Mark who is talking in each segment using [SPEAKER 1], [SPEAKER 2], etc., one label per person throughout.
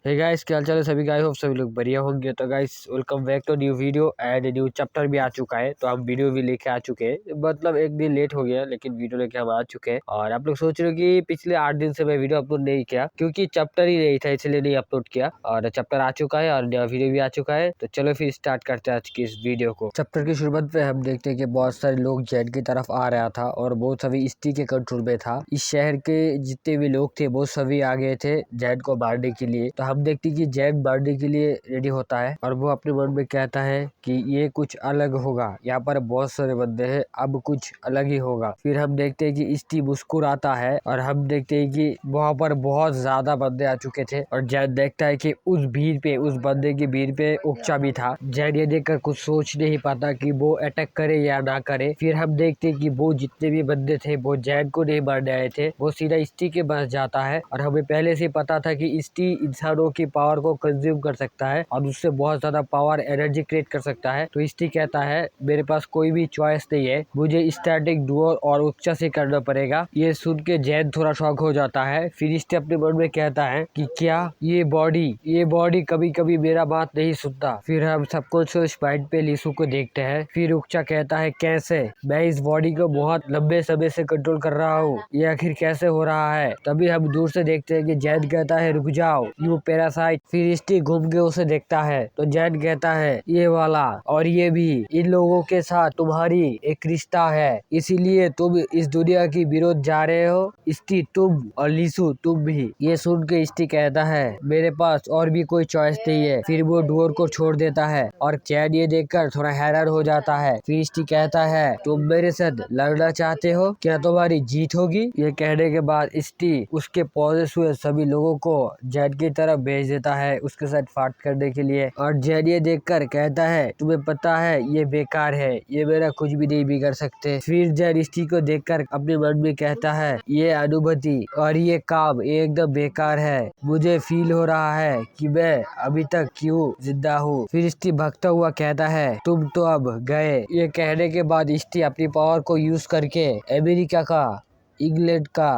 [SPEAKER 1] Hey guys, क्या हाल चाल है सभी गाइस। होप सभी लोग बढ़िया होंगे। तो guys, welcome back to new video and new chapter भी आ चुका है। तो हम वीडियो भी लेके आ चुके हैं, मतलब एक दिन लेट हो गया लेकिन वीडियो लेके हम आ चुके हैं। और आप लोग सोच रहे हो कि पिछले 8 दिन से मैं वीडियो अपलोड नहीं किया क्योंकि चैप्टर ही नहीं था, इसलिए नहीं अपलोड किया। और चैप्टर आ चुका है और नया वीडियो भी आ चुका है। तो चलो फिर स्टार्ट करते हैं आज की इस वीडियो को। चैप्टर की शुरुआत पे हम देखते हैं कि बहुत सारे लोग जेड की तरफ आ रहा था और बहुत सभी ईस्टी के कंट्रोल में था। इस शहर के जितने भी लोग थे वो सभी आ गए थे जेड को मारने के लिए। तो हम देखते कि जेड मारने के लिए रेडी होता है और वो अपने मन में कहता है कि ये कुछ अलग होगा। यहाँ पर बहुत सारे बंदे हैं, अब कुछ अलग ही होगा। फिर हम देखते हैं कि ईस्टी मुस्कुराता है और हम देखते हैं कि वहाँ पर बहुत ज्यादा बंदे आ चुके थे। और जेड देखता है कि उस भीड़ पे, उस बंदे की भीड़ पे उकचा भी था। जेड ये देखकर कुछ सोच नहीं पाता कि वो अटैक करे या ना करे। फिर हम देखते हैं कि वो जितने भी बंदे थे वो जेड को नहीं मारने आए थे, वो सीधा ईस्टी के पास जाता है। और हमें पहले से पता था कि ईस्टी इंसानों की पावर को कंज्यूम कर सकता है और उससे बहुत ज्यादा पावर एनर्जी क्रिएट कर सकता है। तो ईस्टी कहता है मेरे पास कोई भी चॉइस नहीं है, मुझे स्टैटिक डुओ और उच्चा से करना पड़ेगा। ये सुन के जेड थोड़ा शॉक हो जाता है। फिर ईस्टी अपने मन में कहता है कि क्या ये बॉडी कभी कभी मेरा बात नहीं सुनता। फिर हम सबको माइंड पे लीसू को देखते हैं। फिर उच्चा कहता है कैसे, मैं इस बॉडी को बहुत लंबे समय से कंट्रोल कर रहा हूँ, ये आखिर कैसे हो रहा है। तभी हम दूर से देखते हैं कि जेड कहता है रुक जाओ यू पैरासाइट। फिर ईस्टी घूम के उसे देखता है तो जेड कहता है ये वाला और ये भी, इन लोगों के साथ तुम्हारी एक रिश्ता है, इसीलिए तुम इस दुनिया की विरोध जा रहे हो। ईस्टी तुम और लीसू तुम भी। ये सुन के ईस्टी कहता है मेरे पास और भी कोई चॉइस नहीं है। फिर वो डोर को छोड़ देता है और जेड ये देखकर थोड़ा हैरान हो जाता है। फिर ईस्टी कहता है तुम मेरे साथ लड़ना चाहते हो, क्या तुम्हारी जीत होगी। ये कहने के बाद ईस्टी उसके पॉजेस हुए सभी लोगों को जेड की तरफ भेज देता है उसके साथ फाइट करने के लिए। और जेड ये देखकर कहता है तुम्हें पता है ये बेकार है, ये मेरा कुछ भी नहीं बिगड़ सकते। फिर जेड ईस्टी को देखकर अपने मन में कहता है ये अनुभूति और ये काम एकदम बेकार है, मुझे फील हो रहा है कि मैं अभी तक क्यों जिंदा हूँ। फिर ईस्टी भगता हुआ कहता है तुम तो अब गए। ये कहने के बाद ईस्टी अपनी पावर को यूज करके अमेरिका का, इंग्लैंड का,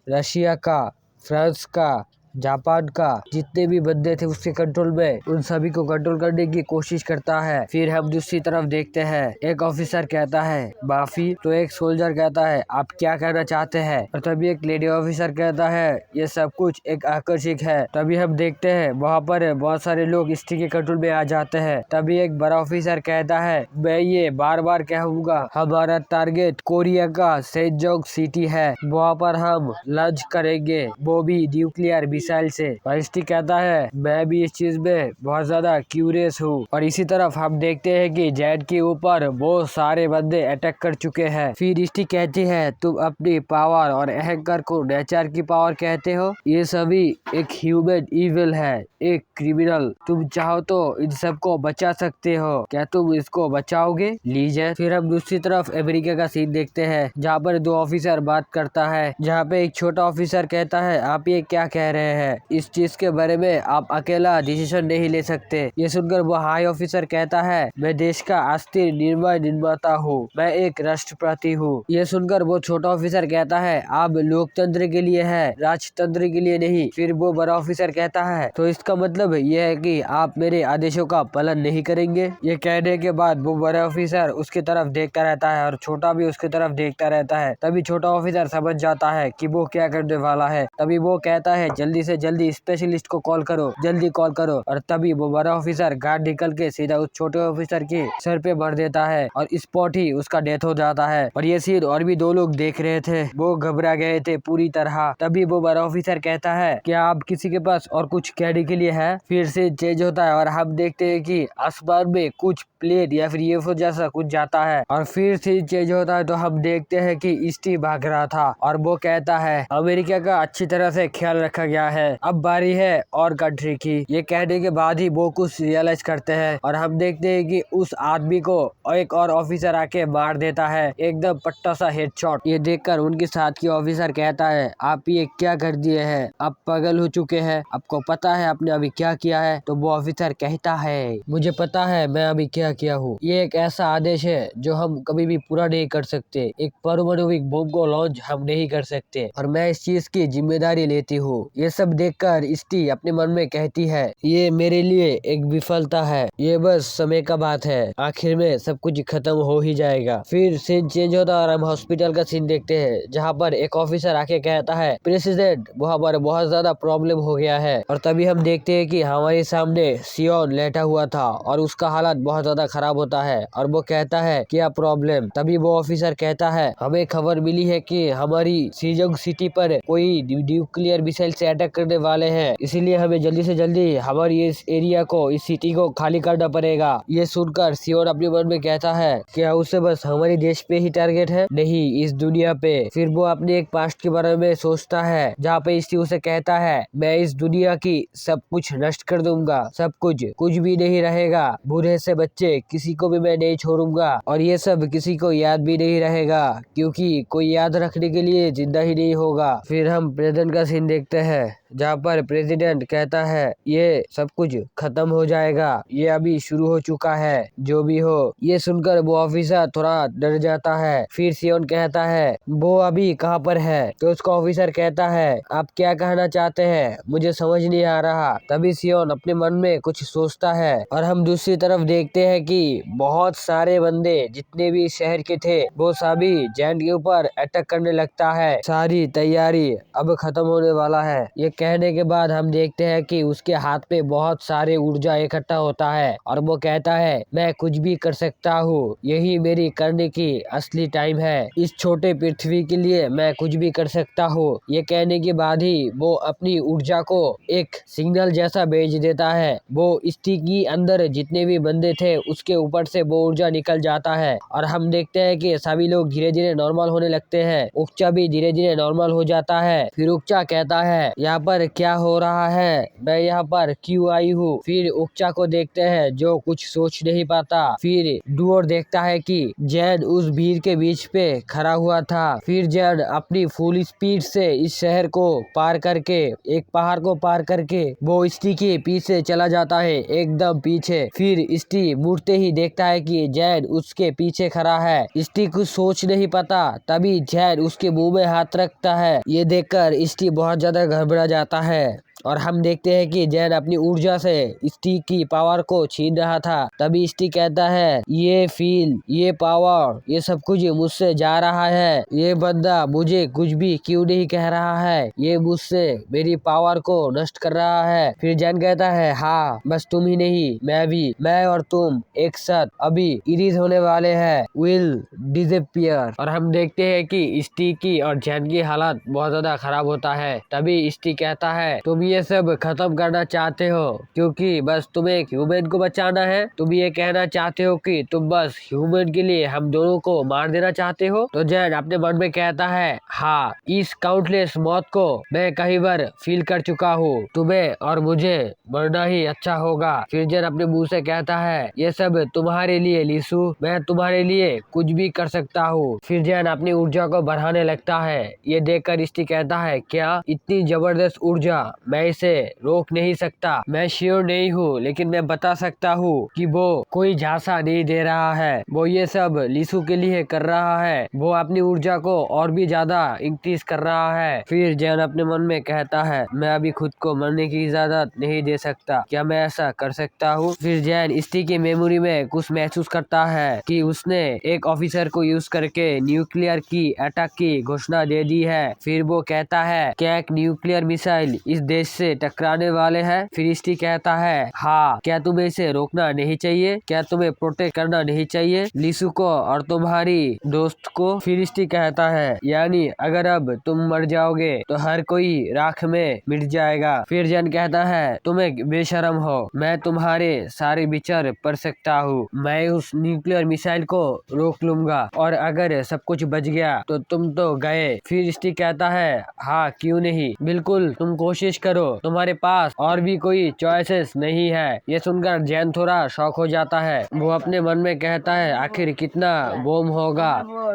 [SPEAKER 1] रशिया का, फ्रांस का, जापान का जितने भी बंदे थे उसके कंट्रोल में, उन सभी को कंट्रोल करने की कोशिश करता है। फिर हम दूसरी तरफ देखते हैं, एक ऑफिसर कहता है माफी, तो एक सोल्जर कहता है आप क्या कहना चाहते हैं। और तभी एक लेडी ऑफिसर कहता है ये सब कुछ एक आकर्षक है। तभी हम देखते हैं वहाँ पर बहुत सारे लोग ईस्टी के कंट्रोल में आ जाते हैं। तभी एक बड़ा ऑफिसर कहता है मैं ये बार बार कहूँगा, हमारा टारगेट कोरिया का सेजोंग सिटी है, वहाँ पर हम लॉन्च करेंगे, वो भी न्यूक्लियर मिसाइल से। ईस्टी कहता है मैं भी इस चीज में बहुत ज्यादा क्यूरियस हूँ। और इसी तरफ हम देखते हैं कि जेड के ऊपर बहुत सारे बंदे अटैक कर चुके हैं। फिर ईस्टी कहती है तुम अपनी पावर और अहंकार को नेचर की पावर कहते हो, ये सभी एक ह्यूमन इविल है, एक क्रिमिनल, तुम चाहो तो इन सबको बचा सकते हो, क्या तुम इसको बचाओगे लीजिए। फिर हम दूसरी तरफ अमेरिका का सीन देखते हैं जहाँ पर दो ऑफिसर बात करता है, जहाँ पे एक छोटा ऑफिसर कहता है आप ये क्या कह रहे हैं, इस चीज के बारे में आप अकेला डिसीजन नहीं ले सकते। ये सुनकर वो हाई ऑफिसर कहता है मैं देश का अस्थिर निर्णय निर्माता हूँ, मैं एक राष्ट्रपति हूँ। ये सुनकर वो छोटा ऑफिसर कहता है आप लोकतंत्र के लिए है, राजतंत्र के लिए नहीं। फिर वो बड़ा ऑफिसर कहता है तो इसका मतलब ये है कि आप मेरे आदेशों का पालन नहीं करेंगे। ये कहने के बाद वो बड़ा ऑफिसर उसकी तरफ देखता रहता है और छोटा भी उसकी तरफ देखता रहता है। तभी छोटा ऑफिसर समझ जाता है कि वो क्या करने वाला है। तभी वो कहता है जल्दी से जल्दी स्पेशलिस्ट को कॉल करो, जल्दी कॉल करो। और तभी वो बड़ा ऑफिसर गार्ड निकल के सीधा उस छोटे ऑफिसर के सर पे मार देता है और स्पॉट ही उसका डेथ हो जाता है। और ये सीन और भी दो लोग देख रहे थे, वो घबरा गए थे पूरी तरह। तभी वो बड़ा ऑफिसर कहता है क्या आप किसी के पास और कुछ कहने के लिए है। फिर से चेंज होता है और हम देखते हैं कि आसमान में कुछ प्लेन या फिर यूएफओ जैसा कुछ जाता है। और फिर से चेंज होता है तो हम देखते हैं कि ईस्टी भाग रहा था और वो कहता है अमेरिका का अच्छी तरह से ख्याल रखा गया है, अब बारी है और कंट्री की। ये कहने के बाद ही वो कुछ रियलाइज करते हैं और हम देखते हैं कि उस आदमी को एक और ऑफिसर आके मार देता है, एकदम पट्टा सा हेडशॉट। ये देखकर उनके साथ की ऑफिसर कहता है आप ये क्या कर दिए हैं, आप पागल हो चुके हैं, आपको पता है आपने अभी क्या किया है। तो वो ऑफिसर कहता है मुझे पता है मैं अभी क्या किया हूँ, ये एक ऐसा आदेश है जो हम कभी भी पूरा नहीं कर सकते, एक परमाणु बम को लॉन्च हम नहीं कर सकते और मैं इस चीज की जिम्मेदारी लेती हूँ। ये सब देखकर स्टी अपने मन में कहती है, ये मेरे लिए एक विफलता है, ये बस समय का बात है, आखिर में सब कुछ खत्म हो ही जाएगा। फिर सीन चेंज होता है और हम हॉस्पिटल का सीन देखते हैं, जहाँ पर एक ऑफिसर आके कहता है, प्रेसिडेंट वहाँ पर बहुत ज्यादा प्रॉब्लम हो गया है। और तभी हम देखते हैं कि हमारे सामने सियोन लेटा हुआ था और उसका हालत बहुत ज्यादा खराब होता है और वो कहता है, क्या प्रॉब्लम? तभी वो ऑफिसर कहता है, हमें खबर मिली है कि हमारी सीजोंग सिटी पर कोई न्यूक्लियर मिसाइल से अटैक करने वाले हैं, इसीलिए हमें जल्दी से जल्दी हमारी इस एरिया को, इस सिटी को खाली करना पड़ेगा। ये सुनकर सियोन अपने मन में कहता है, क्या उसे बस हमारे देश पे ही टारगेट है? नहीं, इस दुनिया पे। फिर वो अपने एक पास्ट के बारे में सोचता है, जहाँ पे स्टी उसे कहता है, मैं इस दुनिया की सब कुछ नष्ट कर दूंगा, सब कुछ भी नहीं रहेगा, बूढ़े से बच्चे किसी को भी मैं नहीं छोड़ूंगा और ये सब किसी को याद भी नहीं रहेगा, क्योंकि कोई याद रखने के लिए जिंदा ही नहीं होगा। फिर हम प्रेजेंट का सीन देखते हैं, जहाँ पर प्रेसिडेंट कहता है, ये सब कुछ खत्म हो जाएगा, ये अभी शुरू हो चुका है, जो भी हो। ये सुनकर वो ऑफिसर थोड़ा डर जाता है। फिर सियोन कहता है, वो अभी कहाँ पर है? तो उसका ऑफिसर कहता है, आप क्या कहना चाहते हैं, मुझे समझ नहीं आ रहा। तभी सियोन अपने मन में कुछ सोचता है और हम दूसरी तरफ देखते हैं कि बहुत सारे बंदे जितने भी शहर के थे वो सभी जैन के ऊपर अटैक करने लगता है। सारी तैयारी अब खत्म होने वाला है। ये कहने के बाद हम देखते हैं कि उसके हाथ पे बहुत सारे ऊर्जा इकट्ठा होता है और वो कहता है, मैं कुछ भी कर सकता हूँ, यही मेरी करने की असली टाइम है, इस छोटे पृथ्वी के लिए मैं कुछ भी कर सकता हूँ। ये कहने के बाद ही वो अपनी ऊर्जा को एक सिग्नल जैसा भेज देता है। वो स्टिक के अंदर जितने भी बंदे थे उसके ऊपर से वो ऊर्जा निकल जाता है और हम देखते हैं कि सभी लोग धीरे धीरे नॉर्मल होने लगते हैं। उक्चा भी धीरे धीरे नॉर्मल हो जाता है। फिर उक्चा कहता है, यहाँ पर क्या हो रहा है, मैं यहाँ पर क्यों आई हूँ? फिर उक्चा को देखते हैं जो कुछ सोच नहीं पाता। फिर डुओर देखता है कि जैन उस भीड़ के बीच पे खड़ा हुआ था। फिर जैन अपनी फुल स्पीड से इस शहर को पार करके, एक पहाड़ को पार करके वो स्टी के पीछे चला जाता है, एकदम पीछे। फिर स्टी मुड़ते ही देखता है कि जैन उसके पीछे खड़ा है। स्टी कुछ सोच नहीं पाता, तभी जैन उसके मुंह में हाथ रखता है। ये देखकर स्टी बहुत ज्यादा घबरा जाता है और हम देखते हैं कि जैन अपनी ऊर्जा से स्टी की पावर को छीन रहा था। तभी स्टी कहता है, ये फील, ये पावर, ये सब कुछ मुझसे जा रहा है, ये बंदा मुझे कुछ भी क्यों नहीं कह रहा है, ये मुझसे मेरी पावर को नष्ट कर रहा है। फिर जैन कहता है, हाँ बस तुम ही नहीं, मैं भी, मैं और तुम एक साथ अभी इरीज होने वाले हैं, विल डिसअपियर। और हम देखते हैं कि स्टी की और जैन की हालत बहुत ज्यादा खराब होता है। तभी स्टी कहता है, तुम ये सब खत्म करना चाहते हो क्योंकि बस तुम्हें एक ह्यूमन को बचाना है, तुम ये कहना चाहते हो कि तुम बस ह्यूमन के लिए हम दोनों को मार देना चाहते हो? तो जैन अपने मन में कहता है, हाँ, इस काउंटलेस मौत को मैं कई बार फील कर चुका हूँ, तुम्हें और मुझे मरना ही अच्छा होगा। फिर जैन अपने मुंह से कहता है, ये सब तुम्हारे लिए लीसू, मैं तुम्हारे लिए कुछ भी कर सकता हूँ। फिर जैन अपनी ऊर्जा को बढ़ाने लगता है। ये देखकर स्टी कहता है, क्या इतनी जबरदस्त ऊर्जा, मैं इसे रोक नहीं सकता। मैं श्योर नहीं हूँ, लेकिन मैं बता सकता हूँ कि वो कोई झांसा नहीं दे रहा है, वो ये सब लीसू के लिए कर रहा है, वो अपनी ऊर्जा को और भी ज्यादा इंक्रीज कर रहा है। फिर जैन अपने मन में कहता है, मैं अभी खुद को मरने की इजाजत नहीं दे सकता, क्या मैं ऐसा कर सकता हूँ? फिर जैन स्टी की मेमोरी में कुछ महसूस करता है कि उसने एक ऑफिसर को यूज करके न्यूक्लियर की अटैक की घोषणा दे दी है। फिर वो कहता है, क्या एक न्यूक्लियर मिसाइल इस देश से टकराने वाले हैं? फिर स्टी कहता है, हाँ, क्या तुम्हें इसे रोकना नहीं चाहिए? क्या तुम्हें प्रोटेक्ट करना नहीं चाहिए लीसू को और तुम्हारी दोस्त को? फिर स्टी कहता है, यानी अगर अब तुम मर जाओगे तो हर कोई राख में मिट जाएगा। फिर जैन कहता है, तुम एक बेशरम हो, मैं तुम्हारे सारे विचार पढ़ सकता हूँ, मैं उस न्यूक्लियर मिसाइल को रोक लूंगा और अगर सब कुछ बच गया तो तुम तो गए। फिर स्टी कहता है, हाँ क्यों नहीं, बिल्कुल तुम कोशिश करो, तुम्हारे पास और भी कोई चॉइसेस नहीं है। ये सुनकर जैन थोड़ा शॉक हो जाता है। वो अपने मन में कहता है, आखिर कितना बम होगा?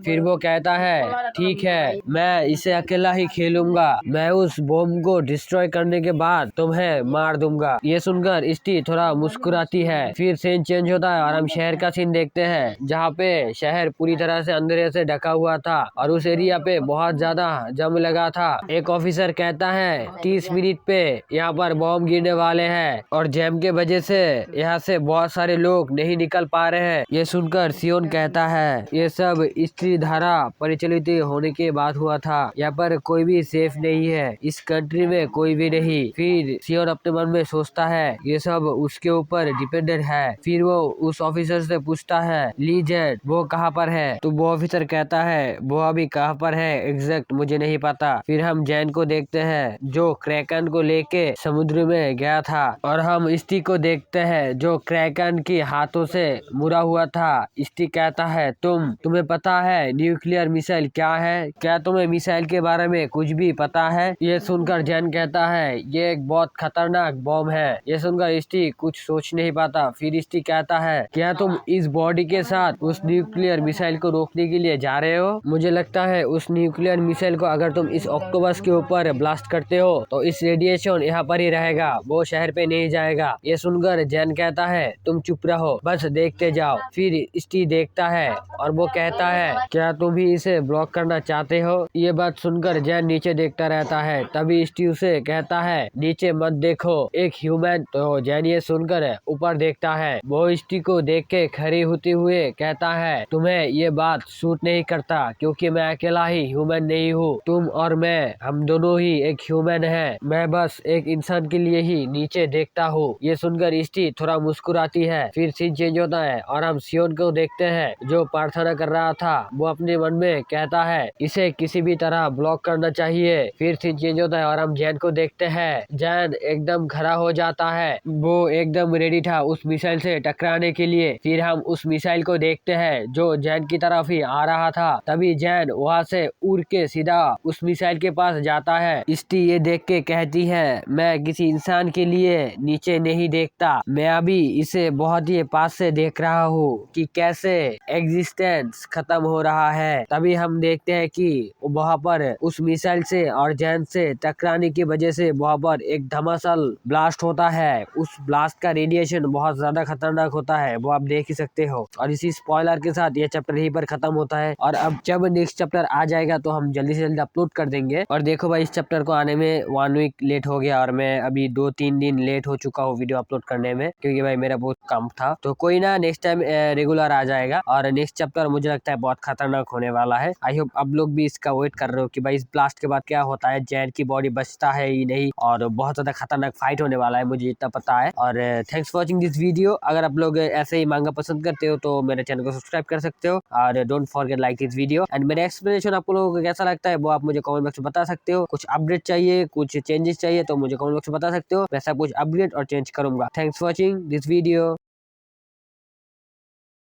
[SPEAKER 1] फिर वो कहता है, ठीक है, मैं इसे अकेला ही खेलूंगा, मैं उस बम को डिस्ट्रॉय करने के बाद तुम्हें मार दूंगा। ये सुनकर स्टी थोड़ा मुस्कुराती है। फिर सीन चेंज होता है और हम शहर का सीन देखते हैं, जहाँ पे शहर पूरी तरह से अंधेरे से ढका हुआ था और उस एरिया पे बहुत ज्यादा जम लगा था। एक ऑफिसर कहता है, 30 मिनट पे यहाँ पर बॉम्ब गिरने वाले हैं और जैम के वजह से यहाँ से बहुत सारे लोग नहीं निकल पा रहे हैं। ये सुनकर सियोन कहता है ये सब स्त्री धारा परिचालित होने के बाद हुआ था। यहाँ पर कोई भी सेफ नहीं है, इस कंट्री में कोई भी नहीं। फिर सियोन अपने मन में सोचता है ये सब उसके ऊपर डिपेंडेंट है। फिर वो उस ऑफिसर से पूछता है ली जेड वो कहाँ पर है। तो वो ऑफिसर कहता है वो अभी कहाँ पर है एग्जैक्ट मुझे नहीं पता। फिर हम जैन को देखते हैं जो क्रैकन को लेके समुद्र में गया था और हम स्टी को देखते हैं जो क्रैकन के हाथों से मुड़ा हुआ था। स्टी कहता है तुम्हें पता है न्यूक्लियर मिसाइल क्या है? क्या तुम्हें मिसाइल के बारे में कुछ भी पता है? ये सुनकर जैन कहता है ये एक बहुत खतरनाक बॉम्ब है। ये सुनकर स्टी कुछ सोच नहीं पाता। फिर स्टी कहता है क्या तुम इस बॉडी के साथ उस न्यूक्लियर मिसाइल को रोकने के लिए जा रहे हो? मुझे लगता है उस न्यूक्लियर मिसाइल को अगर तुम इस ऑक्टोपस के ऊपर ब्लास्ट करते हो तो इस रेडिएशन यहाँ पर ही रहेगा, वो शहर पे नहीं जाएगा। ये सुनकर जैन कहता है तुम चुप रहो बस देखते जाओ। फिर स्टी देखता है और वो कहता है क्या तुम भी इसे ब्लॉक करना चाहते हो? ये बात सुनकर जैन नीचे देखता रहता है। तभी स्टी उसे कहता है नीचे मत देखो एक ह्यूमन। तो जैन ये सुनकर ऊपर देखता है। वो स्टी को देख के खड़ी होते हुए कहता है तुम्हें ये बात सूट नहीं करता क्योंकि मैं अकेला ही ह्यूमन नहीं हूँ। तुम और मैं हम दोनों ही एक ह्यूमन है। मैं बस एक इंसान के लिए ही नीचे देखता हूँ। ये सुनकर स्टी थोड़ा मुस्कुराती है। फिर सीन चेंज होता है और हम सियोन को देखते हैं जो प्रार्थना कर रहा था। वो अपने मन में कहता है इसे किसी भी तरह ब्लॉक करना चाहिए। फिर सीन चेंज होता है और हम जैन को देखते हैं। जैन एकदम खड़ा हो जाता है, वो एकदम रेडी था उस मिसाइल से टकराने के लिए। फिर हम उस मिसाइल को देखते हैं जो जैन की तरफ ही आ रहा था। तभी जैन वहाँ से उड़ के सीधा उस मिसाइल के पास जाता है। स्टी ये देख के कहती है मैं किसी इंसान के लिए नीचे नहीं देखता, मैं अभी इसे बहुत ही पास से देख रहा हूँ कि कैसे एग्जिस्टेंस खत्म हो रहा है। तभी हम देखते हैं कि वहाँ पर उस मिसाइल से और जैन से टकराने की वजह से वहाँ पर एक धमासल ब्लास्ट होता है। उस ब्लास्ट का रेडिएशन बहुत ज्यादा खतरनाक होता है, वो आप देख ही सकते हो। और इसी स्पॉइलर के साथ ये चैप्टर यहीं पर खत्म होता है। और अब जब नेक्स्ट चैप्टर आ जाएगा तो हम जल्दी से जल्दी अपलोड कर देंगे। और देखो भाई इस चैप्टर को आने में 1 वीक लेट हो गया और मैं अभी 2-3 दिन लेट हो चुका हूँ वीडियो अपलोड करने में क्योंकि भाई मेरा बहुत काम था। तो कोई ना नेक्स्ट टाइम रेगुलर आ जाएगा। और नेक्स्ट चैप्टर मुझे लगता है बहुत खतरनाक होने वाला है। आई होप आप लोग भी इसका वेट कर रहे हो कि भाई इस ब्लास्ट के बाद क्या होता है, जैन की बॉडी बचता है ही नहीं। और बहुत ज्यादा खतरनाक फाइट होने वाला है मुझे इतना पता है। और thanks for watching this video. अगर आप लोग ऐसे ही मांगा पसंद करते हो तो मेरे चैनल को सब्सक्राइब कर सकते हो। और don't forget like this video and मेरा एक्सप्लेनेशन आप लोगों को कैसा लगता है वो आप मुझे कमेंट बॉक्स में बता सकते हो। कुछ अपडेट चाहिए, कुछ चेंजेस चाहिए तो मुझे कमेंट बॉक्स में बता सकते हो। मैं सब कुछ अपडेट और चेंज करूंगा। Thanks for watching this video.